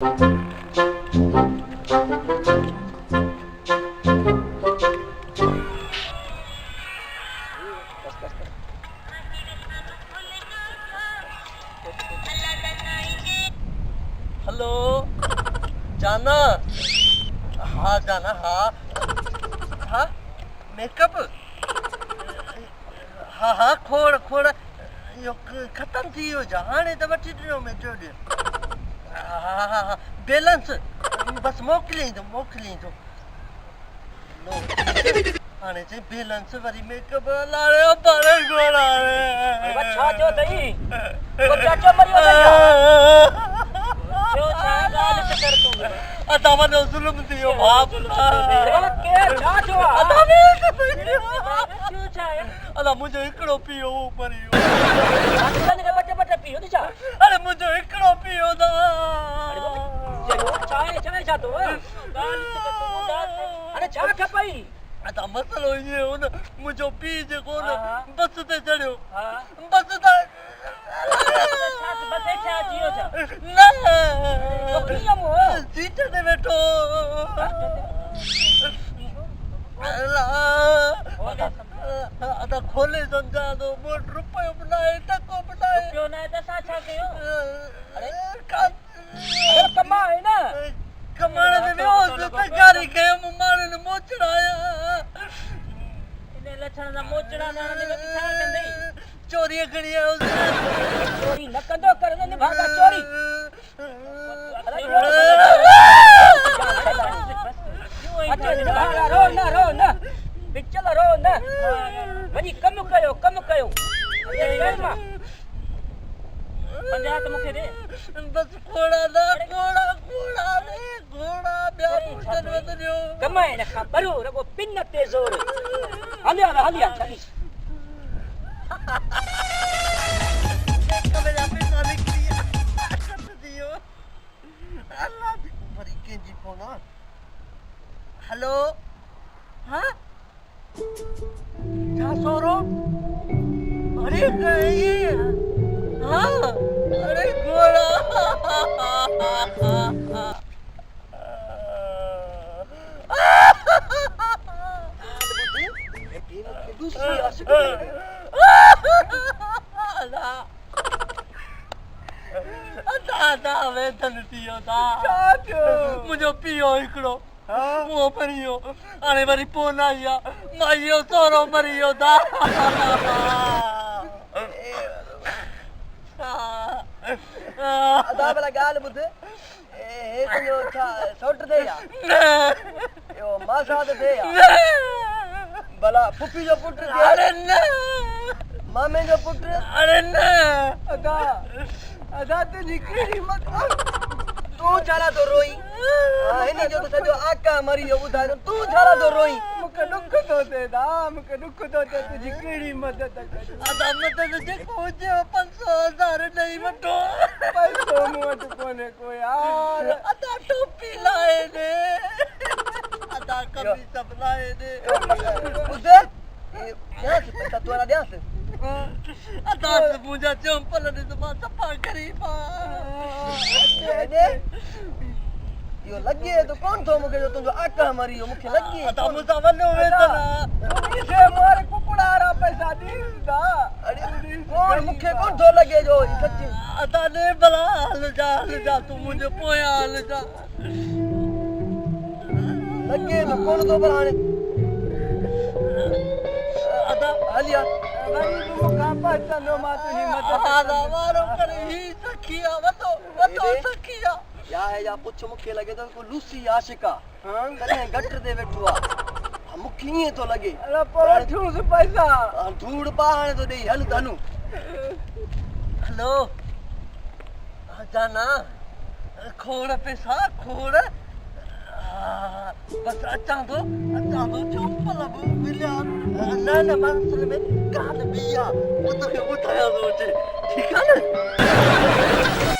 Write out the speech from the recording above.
hello जाना हाँ जाना हाँ हाँ मेकअप हाँ हाँ खोड़ खोड़ यो ख़त्म थी वियो जा हाणे त वठी ॾिनो में टियों ॾींहुं हाँ हाँ हाँ बैलेंस बसि मोकिलियईं थो हाणे चई बैलेंस वरी मेकअप लाड़े बारे घोड़ारे छा थियो अथई को चाचो मरियो अथई छो छा ॻाल्हि त कर तूं अदा वॾो ज़ुल्म थी वियो बाप केरु छा थियो अदा छो छा आहे अदा मुंहिंजो हिकिड़ो पीउ हो मरी वियो असांजे खे बटे बटे पीओ छा अरे मुंहिंजो हिकिड़ो पीउ दा छा आहे छा थो ॻाल्हि त कर तूं अरे छा खपई अदा मसलो इहे हो न मुंहिंजो पीउ जेको न बस ते चढ़ियो हां बस त बस छा थियो छा न तो कीअं मो सीट ते वेठो अदा खोले सम्झा थो मूं वटि रुपयो बि न आहे टको बि न आहे पियो न आहे त असां छा कयूं अरे कमाए न कमाइण में वियोसि त गारी कयमि माण्हुनि मोचड़ाया इन लछण सां मोचड़ा न छा कंदई चोरी खणी आयोसि चोरी न कंदो कर न निभागा चोरी अच्छा निभागा रो न बिचल रो न वञी कम कयो पंजाह त मूंखे दे बस घोड़ा दा घोड़ा रे घोड़ा ॿिया पुछनि वधरियो कमाए न खां भरो रगो पिन ते ज़ोर हलिया छली कबे जा पैसा निकली कट दियो अल्लाह दी वरी कंहिंजी फोन आहे हेलो हाँ छा सोरो अरे ये हाँ अरे घोड़ा मुंहिंजो पीउ हिकिड़ो उहो मरी वियो हाणे वरी फोन आई आहे माईअ सोरो मरी वियो अदा भला ॻाल्हि ॿुध हे तुंहिंजो छा सौट थिए या इहो मासा त थिए या भला फुफी जो पुटु अरे न मामे जो पुटु अरे न अदा तुंहिंजी कहिड़ी मत तूं छाला थो रोई हिन जो त सॼो आका मरी वियो ॿुधाए तूं छाला थो रोई मूंखे ॾुख थो थिए तुंहिंजी कहिड़ी मदद करी अदा मदद जेको हुजे 500,000 ॾेई वठो पैसो मूं वटि कोन्हे को यार अदा टोपी लाए दे अदा कमी सभु लाए दे ॿुध ॾियांसि पैसा तोरा ॾियांसि अदा मुंहिंजा चंपल ॾिस मां सफ़ा ग़रीब इहो लॻे त कोन थो मूंखे जो तुंहिंजो आका मरी वियो मूंखे लॻे अदा मूंसां वॾो वेतन मारे कुकड़ा वारा पैसा ॾींदा कोन मूंखे कोन थो लॻे जो सची अदा ने भला हल जा तूं मुंहिंजे पोयां हल जा लॻे त कोन थो पर हाणे अदा हलिया वरी मूंखां बचंदो मां तुंहिंजी मदद अदा वारो करे ही सखी आहे वॾो सखी आहे या पुछ मूंखे लॻे थो को लूसी आशिक आहे तॾहिं घटि ते वेठो आहे मूंखे ईअं थो लॻे पैसा धूड़ पा हाणे थो ॾेई हल धनु हेलो जाना खोड़ पैसा खोड़ बस अचां थो चंपल बि मिलिया न मंसिल में कान बि आहे तोखे ॿुधायो थो अचे ठीकु आहे न